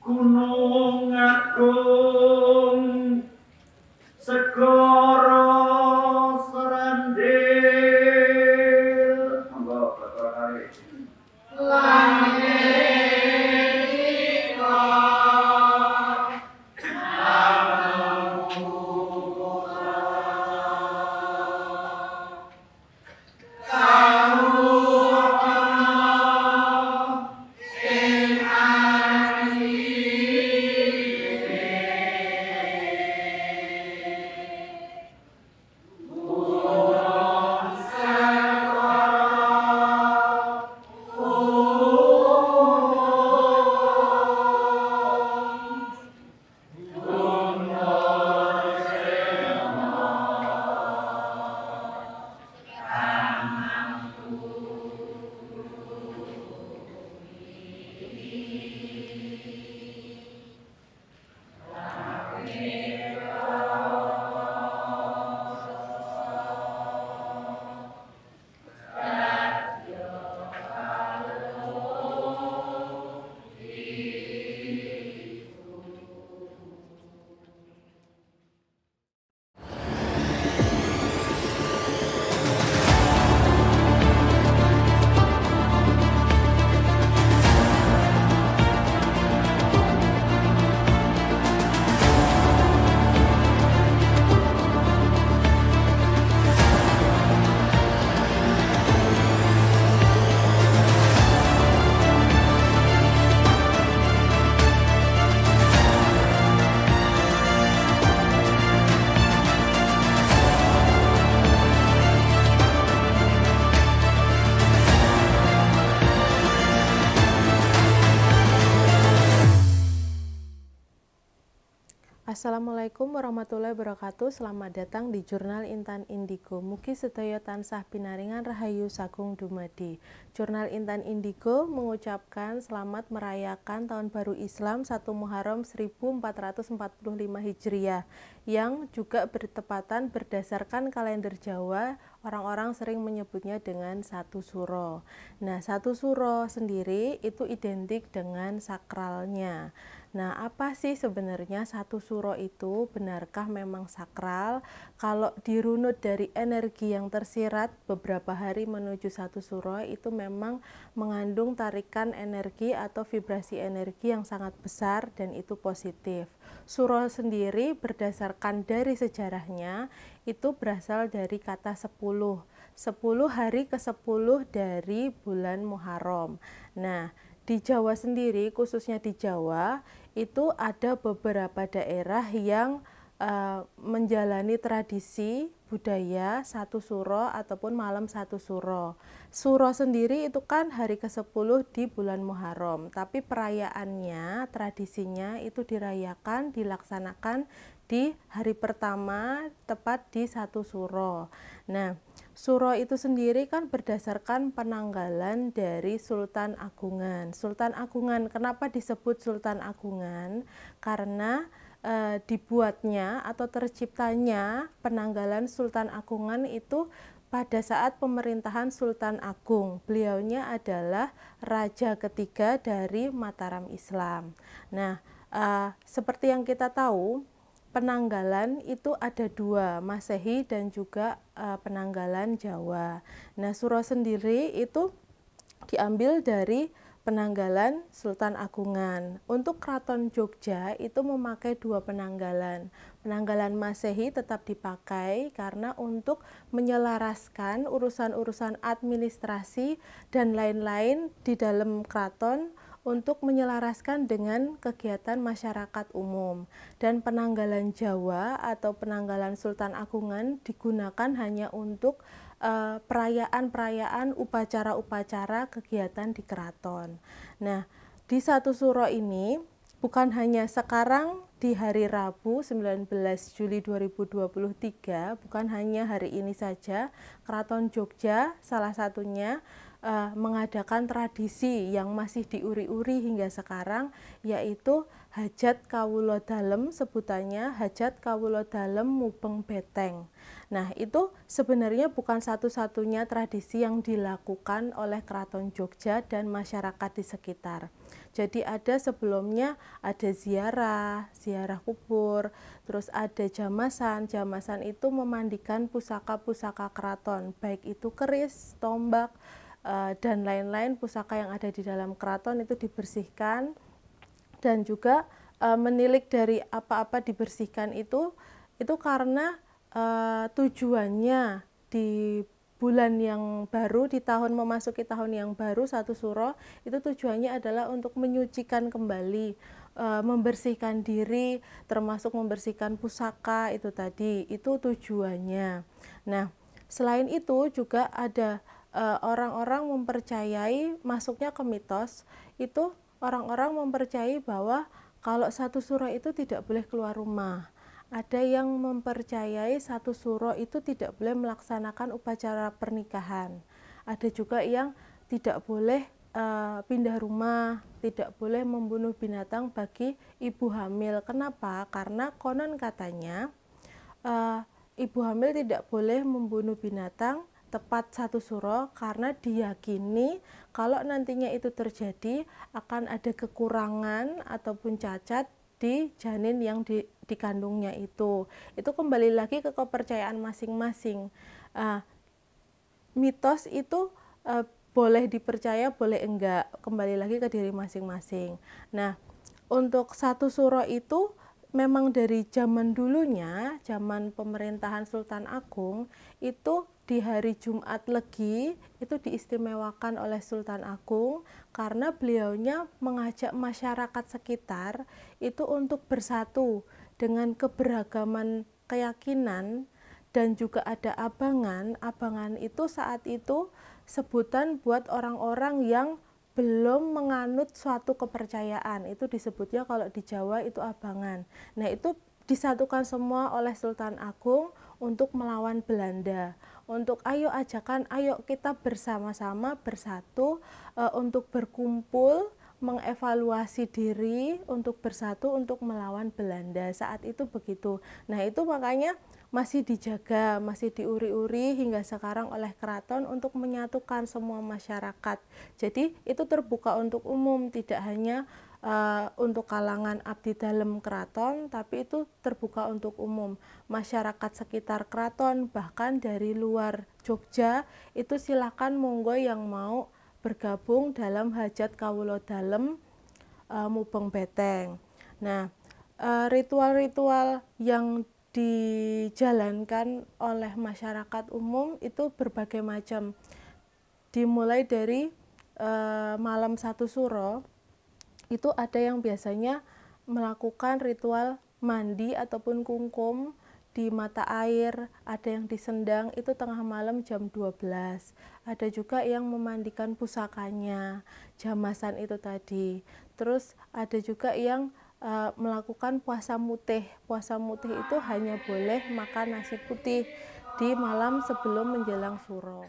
Gunung Agung segara serandil monggo Bapak Kali Assalamualaikum warahmatullahi wabarakatuh. Selamat datang di Jurnal Intan Indigo. Mugi sedaya tansah pinaringan rahayu sagung dumadi. Jurnal Intan Indigo mengucapkan selamat merayakan Tahun Baru Islam 1 Muharram 1445 Hijriah yang juga bertepatan berdasarkan kalender Jawa. Orang-orang sering menyebutnya dengan satu suro. Nah, satu suro sendiri itu identik dengan sakralnya. Nah, apa sih sebenarnya satu suro itu? Benarkah memang sakral? Kalau dirunut dari energi yang tersirat beberapa hari menuju satu suro, itu memang mengandung tarikan energi atau vibrasi energi yang sangat besar dan itu positif. Suro sendiri berdasarkan dari sejarahnya itu berasal dari kata 10 hari ke-10 dari bulan Muharram. Nah, di Jawa sendiri, khususnya di Jawa, itu ada beberapa daerah yang menjalani tradisi budaya satu suro ataupun malam satu suro. Suro sendiri itu kan hari ke-10 di bulan Muharram, tapi perayaannya, tradisinya itu dilaksanakan di hari pertama tepat di satu suro. Nah, suro itu sendiri kan berdasarkan penanggalan dari Sultan Agungan. Sultan Agungan, kenapa disebut Sultan Agungan? Karena dibuatnya atau terciptanya penanggalan Sultan Agungan itu pada saat pemerintahan Sultan Agung. Beliaunya adalah raja ketiga dari Mataram Islam. Nah, seperti yang kita tahu, penanggalan itu ada dua, Masehi dan juga penanggalan Jawa. Nah, suro sendiri itu diambil dari penanggalan Sultan Agungan. Untuk Keraton Jogja itu memakai dua penanggalan. Penanggalan Masehi tetap dipakai karena untuk menyelaraskan urusan-urusan administrasi dan lain-lain di dalam keraton untuk menyelaraskan dengan kegiatan masyarakat umum. Dan penanggalan Jawa atau penanggalan Sultan Agungan digunakan hanya untuk perayaan-perayaan, upacara-upacara, kegiatan di keraton. Nah, di satu suro ini bukan hanya sekarang di hari Rabu 19 Juli 2023, bukan hanya hari ini saja, Keraton Jogja salah satunya mengadakan tradisi yang masih diuri-uri hingga sekarang, yaitu hajat kawula dalem, sebutannya hajat kawula dalem mubeng beteng. Nah, itu sebenarnya bukan satu-satunya tradisi yang dilakukan oleh Keraton Jogja dan masyarakat di sekitar. Jadi ada sebelumnya ada ziarah kubur, terus ada jamasan. Jamasan itu memandikan pusaka-pusaka keraton, baik itu keris, tombak, dan lain-lain pusaka yang ada di dalam keraton itu dibersihkan, dan juga menilik dari apa-apa dibersihkan itu karena tujuannya di bulan yang baru, di tahun memasuki tahun yang baru, 1 Suro, itu tujuannya adalah untuk menyucikan kembali, membersihkan diri, termasuk membersihkan pusaka itu tadi, itu tujuannya. Nah, selain itu juga ada orang-orang mempercayai, masuknya ke mitos, itu orang-orang mempercayai bahwa kalau 1 Suro itu tidak boleh keluar rumah. Ada yang mempercayai 1 Suro itu tidak boleh melaksanakan upacara pernikahan. Ada juga yang tidak boleh pindah rumah, tidak boleh membunuh binatang bagi ibu hamil. Kenapa? Karena konon katanya ibu hamil tidak boleh membunuh binatang tepat 1 Suro karena diyakini kalau nantinya itu terjadi akan ada kekurangan ataupun cacat di janin yang dikandungnya itu. Itu kembali lagi ke kepercayaan masing-masing. Mitos itu boleh dipercaya, boleh enggak, kembali lagi ke diri masing-masing. Nah, untuk 1 Suro itu memang dari zaman dulunya, zaman pemerintahan Sultan Agung, itu di hari Jumat Legi itu diistimewakan oleh Sultan Agung karena beliaunya mengajak masyarakat sekitar itu untuk bersatu dengan keberagaman keyakinan, dan juga ada abangan. Abangan itu saat itu sebutan buat orang-orang yang belum menganut suatu kepercayaan, itu disebutnya kalau di Jawa itu abangan. Nah, itu disatukan semua oleh Sultan Agung untuk melawan Belanda, untuk ayo kita bersama-sama bersatu, untuk berkumpul, mengevaluasi diri, untuk bersatu untuk melawan Belanda. Saat itu begitu. Nah, itu makanya masih dijaga, masih diuri-uri hingga sekarang oleh keraton untuk menyatukan semua masyarakat. Jadi itu terbuka untuk umum, tidak hanya untuk kalangan abdi dalem keraton, tapi itu terbuka untuk umum. Masyarakat sekitar keraton, bahkan dari luar Jogja, itu silakan monggo yang mau bergabung dalam hajat kawula dalem mubeng beteng. Nah, ritual-ritual yang dijalankan oleh masyarakat umum itu berbagai macam, dimulai dari malam 1 Suro itu ada yang biasanya melakukan ritual mandi ataupun kungkum di mata air, ada yang disendang itu tengah malam jam 12, ada juga yang memandikan pusakanya, jamasan itu tadi, terus ada juga yang melakukan puasa mutih. Puasa mutih itu hanya boleh makan nasi putih di malam sebelum menjelang Suro.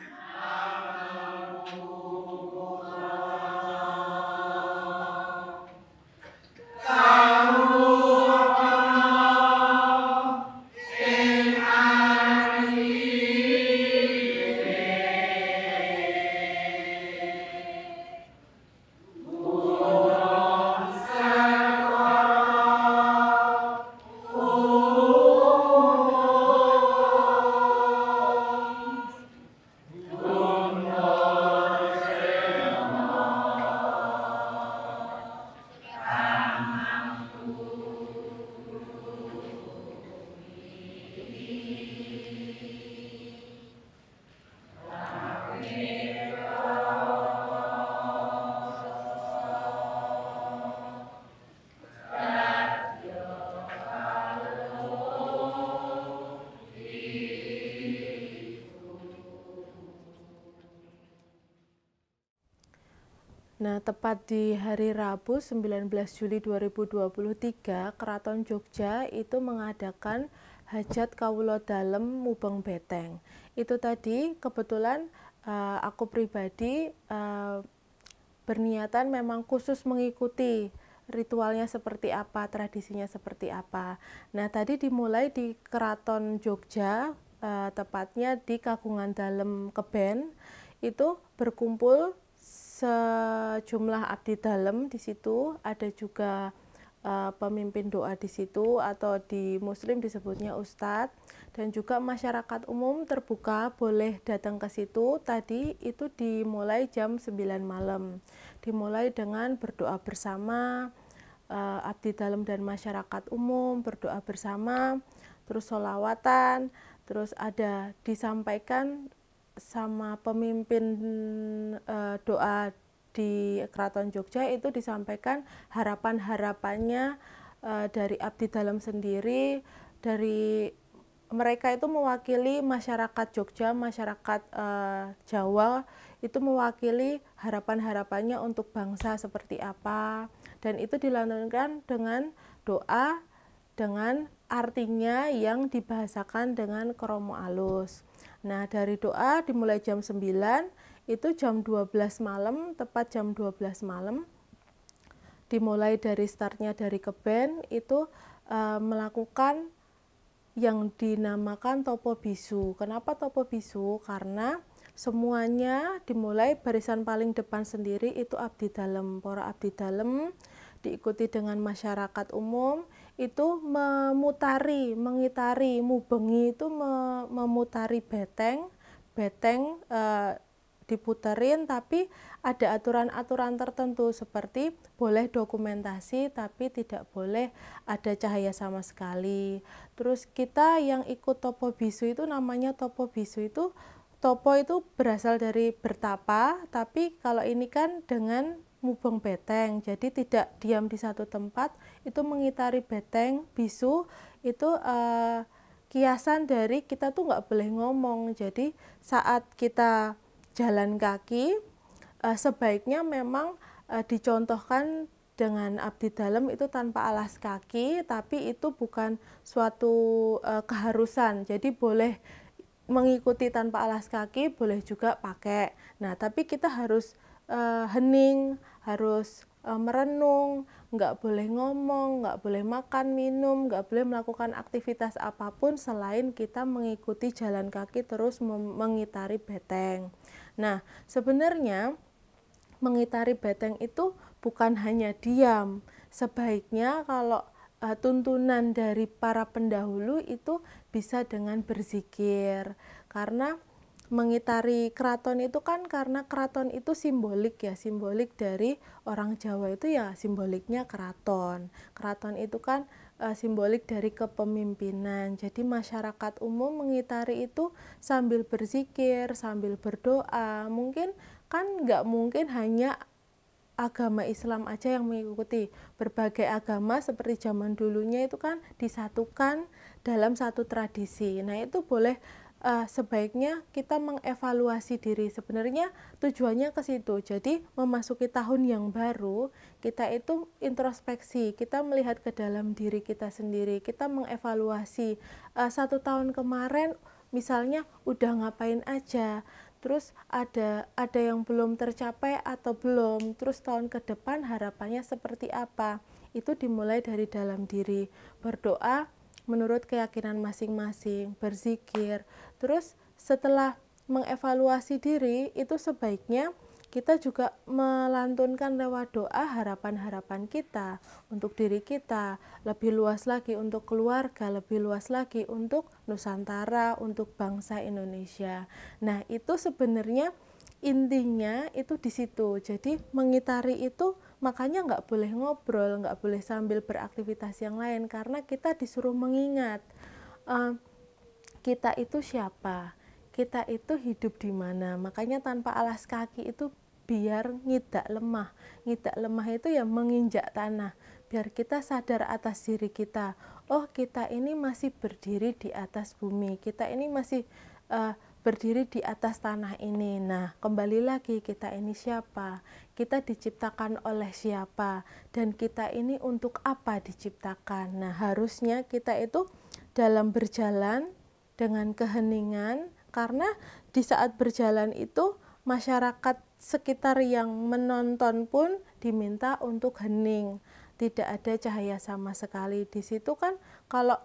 Nah, tepat di hari Rabu 19 Juli 2023, Keraton Jogja itu mengadakan hajat kawula dalem mubeng beteng. Itu tadi kebetulan aku pribadi berniatan memang khusus mengikuti ritualnya seperti apa, tradisinya seperti apa. Nah, tadi dimulai di Keraton Jogja, tepatnya di Kagungan Dalem Keben, itu berkumpul sejumlah abdi dalem di situ, ada juga pemimpin doa di situ, atau di Muslim disebutnya ustadz, dan juga masyarakat umum terbuka boleh datang ke situ. Tadi itu dimulai jam 9 malam, dimulai dengan berdoa bersama, abdi dalem dan masyarakat umum berdoa bersama, terus sholawatan, terus ada disampaikan sama pemimpin doa di Keraton Jogja, itu disampaikan harapan-harapannya dari abdi dalem sendiri. Dari mereka itu mewakili masyarakat Jogja, masyarakat Jawa, itu mewakili harapan-harapannya untuk bangsa seperti apa, dan itu dilantunkan dengan doa dengan artinya yang dibahasakan dengan kromo alus. Nah, dari doa dimulai jam 9, itu jam 12 malam, tepat jam 12 malam, dimulai dari startnya dari Keben, itu melakukan yang dinamakan topo bisu. Kenapa topo bisu? Karena semuanya dimulai barisan paling depan sendiri itu abdi dalem, para abdi dalem diikuti dengan masyarakat umum, itu mengitari, mubengi itu memutari beteng diputerin, tapi ada aturan-aturan tertentu seperti boleh dokumentasi tapi tidak boleh ada cahaya sama sekali. Terus kita yang ikut topo bisu itu namanya topo bisu, itu topo itu berasal dari bertapa, tapi kalau ini kan dengan mubeng beteng, jadi tidak diam di satu tempat, itu mengitari beteng. Bisu itu kiasan dari kita tuh nggak boleh ngomong, jadi saat kita jalan kaki sebaiknya memang dicontohkan dengan abdi dalem itu tanpa alas kaki, tapi itu bukan suatu keharusan, jadi boleh mengikuti tanpa alas kaki, boleh juga pakai. Nah, tapi kita harus hening, harus merenung, nggak boleh ngomong, nggak boleh makan, minum, nggak boleh melakukan aktivitas apapun selain kita mengikuti jalan kaki terus mengitari beteng. Nah, sebenarnya mengitari beteng itu bukan hanya diam. Sebaiknya kalau tuntunan dari para pendahulu itu bisa dengan berzikir. Karena mengitari keraton itu kan, karena keraton itu simbolik ya, simbolik dari orang Jawa itu ya, simboliknya keraton. Keraton itu kan simbolik dari kepemimpinan. Jadi masyarakat umum mengitari itu sambil berzikir, sambil berdoa. Mungkin kan nggak mungkin hanya agama Islam aja yang mengikuti, berbagai agama seperti zaman dulunya itu kan disatukan dalam satu tradisi. Nah, itu boleh sebaiknya kita mengevaluasi diri. Sebenarnya tujuannya ke situ. Jadi memasuki tahun yang baru, kita itu introspeksi, kita melihat ke dalam diri kita sendiri, kita mengevaluasi 1 tahun kemarin misalnya udah ngapain aja, terus ada yang belum tercapai atau belum, terus tahun ke depan harapannya seperti apa. Itu dimulai dari dalam diri, berdoa menurut keyakinan masing-masing, berzikir. Terus setelah mengevaluasi diri, itu sebaiknya kita juga melantunkan lewat doa harapan-harapan kita untuk diri kita, lebih luas lagi untuk keluarga, lebih luas lagi untuk Nusantara, untuk bangsa Indonesia. Nah, itu sebenarnya intinya itu di situ. Jadi mengitari itu makanya nggak boleh ngobrol, nggak boleh sambil beraktivitas yang lain, karena kita disuruh mengingat kita itu siapa, kita itu hidup di mana. Makanya tanpa alas kaki itu biar ngidak lemah. Ngidak lemah itu ya menginjak tanah, biar kita sadar atas diri kita. Oh, kita ini masih berdiri di atas bumi, kita ini masih berdiri di atas tanah ini. Nah, kembali lagi, kita ini siapa? Kita diciptakan oleh siapa? Dan kita ini untuk apa diciptakan? Nah, harusnya kita itu dalam berjalan dengan keheningan, Karena di saat berjalan itu masyarakat sekitar yang menonton pun diminta untuk hening, tidak ada cahaya sama sekali. Di situ kan kalau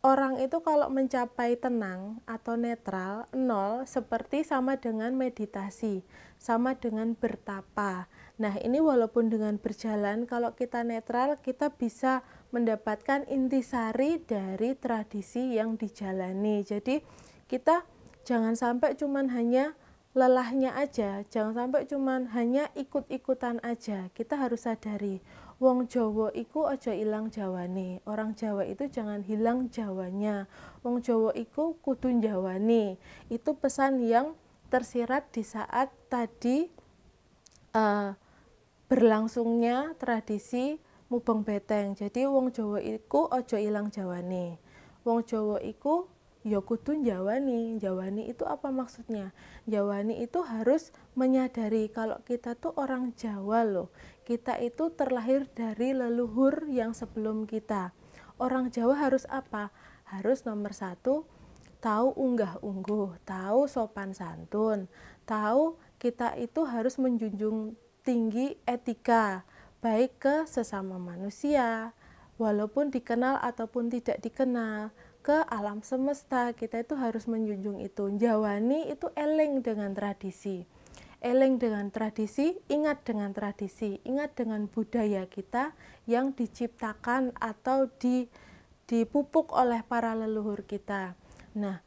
orang itu kalau mencapai tenang atau netral, nol, seperti sama dengan meditasi, sama dengan bertapa. Nah, ini walaupun dengan berjalan, kalau kita netral, kita bisa mendapatkan intisari dari tradisi yang dijalani. Jadi, kita jangan sampai cuman hanya lelahnya aja, jangan sampai cuman hanya ikut-ikutan aja. Kita harus sadari, wong Jawa iku aja ilang Jawane. Orang Jawa itu jangan hilang Jawanya. Wong Jawa iku kudu Jawani. Itu pesan yang tersirat di saat tadi berlangsungnya tradisi mubeng beteng. Jadi wong Jawa iku aja ilang Jawane. Wong Jawa iku ya kudu Jawani. Jawani itu apa maksudnya? Jawani itu harus menyadari kalau kita tuh orang Jawa loh. Kita itu terlahir dari leluhur yang sebelum kita. Orang Jawa harus apa? Harus nomor satu, tahu unggah-ungguh, tahu sopan santun, tahu kita itu harus menjunjung tinggi etika, baik ke sesama manusia, walaupun dikenal ataupun tidak dikenal, ke alam semesta, kita itu harus menjunjung itu. Jawani itu eling dengan tradisi. Eling dengan tradisi, ingat dengan tradisi, ingat dengan budaya kita yang diciptakan atau dipupuk oleh para leluhur kita. Nah,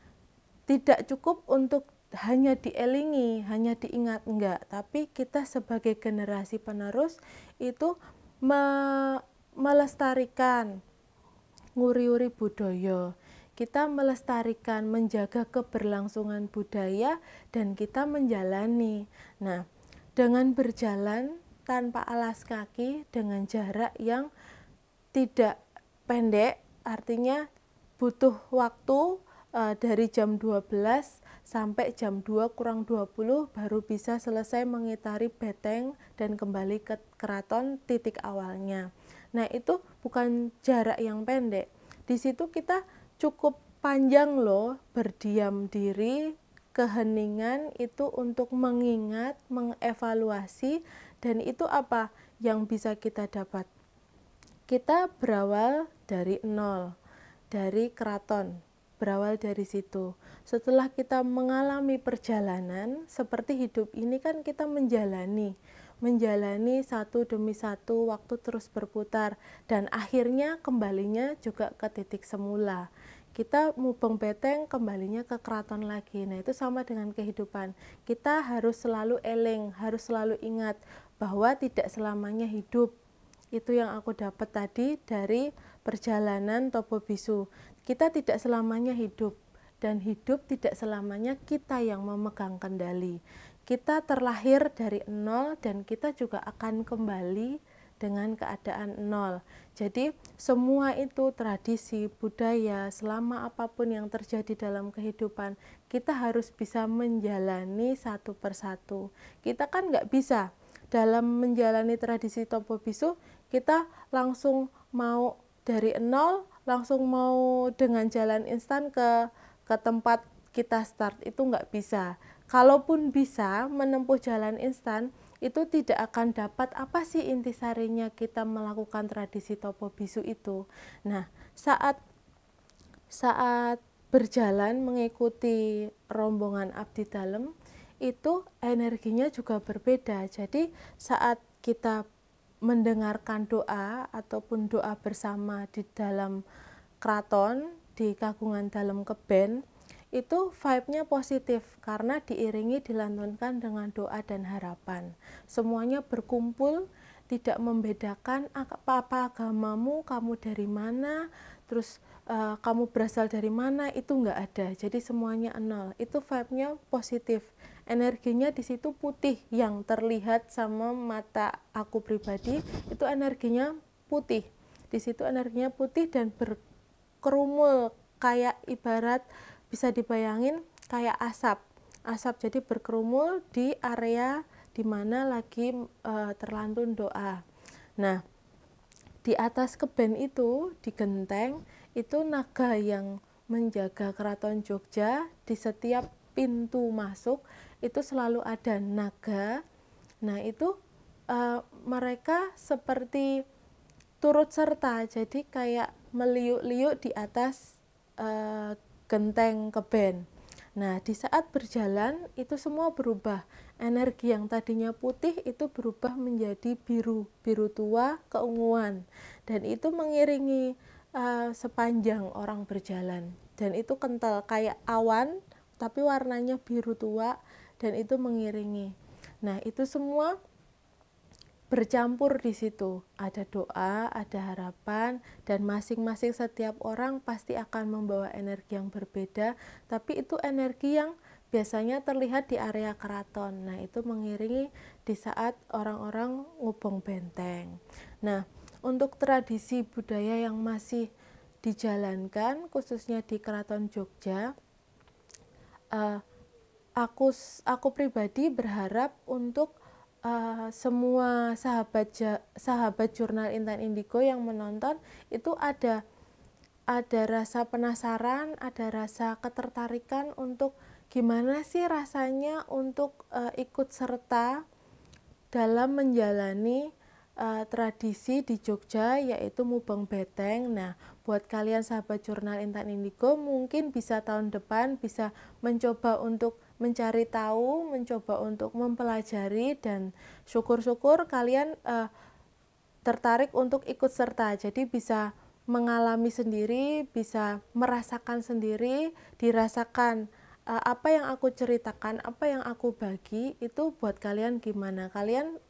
tidak cukup untuk hanya dielingi, hanya diingat, enggak, tapi kita sebagai generasi penerus itu melestarikan nguri-uri budaya. Kita melestarikan, menjaga keberlangsungan budaya, dan kita menjalani. Nah, dengan berjalan tanpa alas kaki, dengan jarak yang tidak pendek, artinya butuh waktu dari jam 12 sampai jam 2 kurang 20 baru bisa selesai mengitari beteng dan kembali ke keraton titik awalnya. Nah, itu bukan jarak yang pendek. Di situ kita cukup panjang loh berdiam diri, keheningan itu untuk mengingat, mengevaluasi, dan itu apa yang bisa kita dapat? Kita berawal dari nol, dari keraton, berawal dari situ. Setelah kita mengalami perjalanan, seperti hidup ini kan kita menjalani satu demi satu, waktu terus berputar, dan akhirnya kembalinya juga ke titik semula. Kita mubeng beteng, kembalinya ke keraton lagi. Nah, itu sama dengan kehidupan. Kita harus selalu eling, harus selalu ingat bahwa tidak selamanya hidup. Itu yang aku dapat tadi dari perjalanan Topo Bisu. Kita tidak selamanya hidup, dan hidup tidak selamanya kita yang memegang kendali. Kita terlahir dari nol dan kita juga akan kembali dengan keadaan nol. Jadi semua itu tradisi, budaya, selama apapun yang terjadi dalam kehidupan, kita harus bisa menjalani satu persatu. Kita kan nggak bisa dalam menjalani tradisi Topo Bisu, kita langsung mau dari nol, langsung mau dengan jalan instan ke tempat kita start, itu nggak bisa. Kalaupun bisa menempuh jalan instan, itu tidak akan dapat apa sih intisarinya kita melakukan tradisi Topo Bisu itu. Nah, saat berjalan mengikuti rombongan abdi dalem, itu energinya juga berbeda. Jadi saat kita mendengarkan doa ataupun doa bersama di dalam keraton, di Kagungan Dalem Keben, itu vibe-nya positif karena diiringi dilantunkan dengan doa dan harapan. Semuanya berkumpul, tidak membedakan apa agamamu, kamu dari mana, terus kamu berasal dari mana, itu nggak ada. Jadi semuanya nol. Itu vibe-nya positif. Energinya di situ putih, yang terlihat sama mata aku pribadi itu energinya putih. Di situ energinya putih dan berkerumul, kayak ibarat bisa dibayangin kayak asap, jadi berkerumul di area di mana lagi terlantun doa. Nah, di atas keben itu, di genteng, itu naga yang menjaga Keraton Jogja, di setiap pintu masuk itu selalu ada naga. Nah, itu mereka seperti turut serta, jadi kayak meliuk-liuk di atas genteng keben. Nah, di saat berjalan itu semua berubah. Energi yang tadinya putih itu berubah menjadi biru, biru tua, keunguan. Dan itu mengiringi sepanjang orang berjalan. Dan itu kental kayak awan, tapi warnanya biru tua, dan itu mengiringi. Nah, itu semua bercampur di situ. Ada doa, ada harapan, dan masing-masing setiap orang pasti akan membawa energi yang berbeda, tapi itu energi yang biasanya terlihat di area keraton. Nah, itu mengiringi di saat orang-orang ngubung benteng. Nah, untuk tradisi budaya yang masih dijalankan, khususnya di Keraton Jogja, aku pribadi berharap untuk semua sahabat jurnal Intan Indigo yang menonton itu ada rasa penasaran, ada rasa ketertarikan untuk gimana sih rasanya untuk ikut serta dalam menjalani tradisi di Jogja, yaitu mubeng beteng. Nah, buat kalian sahabat jurnal Intan Indigo, mungkin bisa tahun depan bisa mencoba untuk mencari tahu, mencoba untuk mempelajari, dan syukur-syukur kalian tertarik untuk ikut serta. Jadi bisa mengalami sendiri, bisa merasakan sendiri, dirasakan apa yang aku ceritakan, apa yang aku bagi, itu buat kalian gimana. Kalian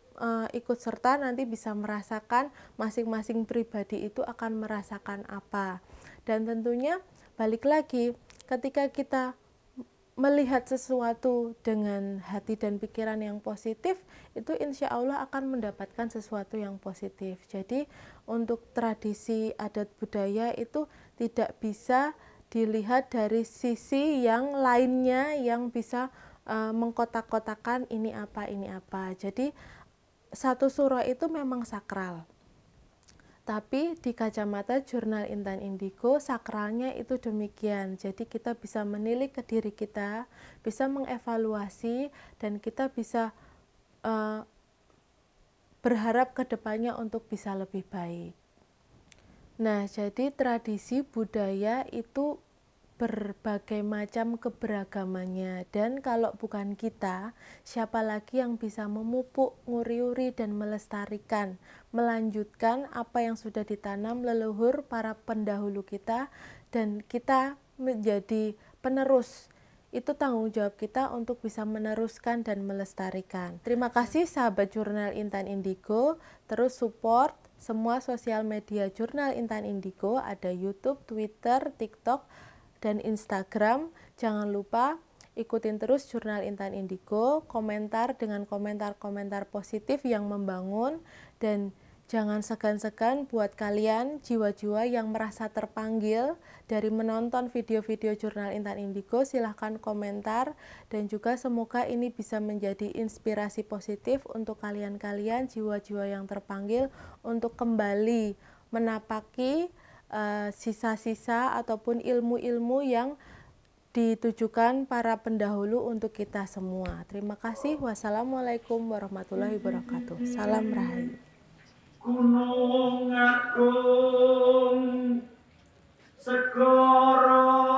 ikut serta nanti bisa merasakan, masing-masing pribadi itu akan merasakan apa. Dan tentunya balik lagi, ketika kita melihat sesuatu dengan hati dan pikiran yang positif, itu insya Allah akan mendapatkan sesuatu yang positif. Jadi untuk tradisi adat budaya itu tidak bisa dilihat dari sisi yang lainnya yang bisa mengkotak-kotakan ini apa, ini apa. Jadi satu surah itu memang sakral. Tapi di kacamata jurnal Intan Indigo, sakralnya itu demikian. Jadi kita bisa menilik ke diri kita, bisa mengevaluasi, dan kita bisa berharap ke depannya untuk bisa lebih baik. Nah, jadi tradisi budaya itu berbagai macam keberagamannya, dan kalau bukan kita, siapa lagi yang bisa memupuk, nguri-uri, dan melestarikan, melanjutkan apa yang sudah ditanam leluhur para pendahulu kita, dan kita menjadi penerus. Itu tanggung jawab kita untuk bisa meneruskan dan melestarikan. Terima kasih sahabat jurnal Intan Indigo, terus support semua sosial media jurnal Intan Indigo, ada YouTube, Twitter, TikTok, dan Instagram. Jangan lupa ikutin terus jurnal Intan Indigo, komentar dengan komentar-komentar positif yang membangun, dan jangan segan-segan buat kalian jiwa-jiwa yang merasa terpanggil dari menonton video-video jurnal Intan Indigo, silahkan komentar, dan juga semoga ini bisa menjadi inspirasi positif untuk kalian-kalian jiwa-jiwa yang terpanggil untuk kembali menapaki sisa-sisa ataupun ilmu-ilmu yang ditujukan para pendahulu untuk kita semua. Terima kasih. Wassalamualaikum warahmatullahi wabarakatuh. Salam Rahayu. Gunung Agung segara